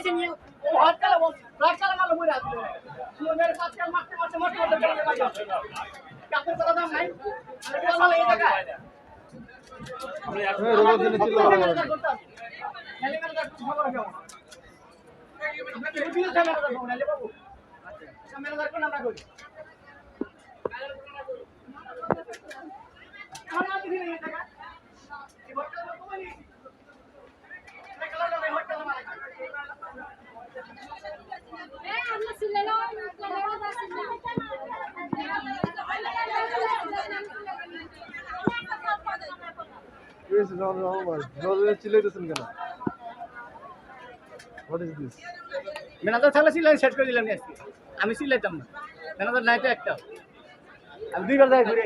আসে নিয়ে ও হাত চালাবো রাত চালাবো মরে আসবে তুমি মেরে সাথে মারতে মারতে মারতে মারতে কাপড় করা দাম নাই আর বলা লাগে টাকা আমি রোবট দিনে চিল্লা করা খেলে মেরে দাও খবর কেমন আপনাকে ভিডিও ক্যামেরা দাও না বাবু ক্যামেরা দাও কোন আমরা করি খানা দিবি না টাকা এই হোটেল তো কমানি আমরা সিলেলো Yes, no, ভাই রোবট চিল্লাইতেছেন কেন? What is this? ম্যানেজার ছাড়া সিলাই সেট করে দিলাম আজকে আমি সিলাইতাম না ম্যানেজার নাই তো একটা আমি দুইবার যাই ঘুরে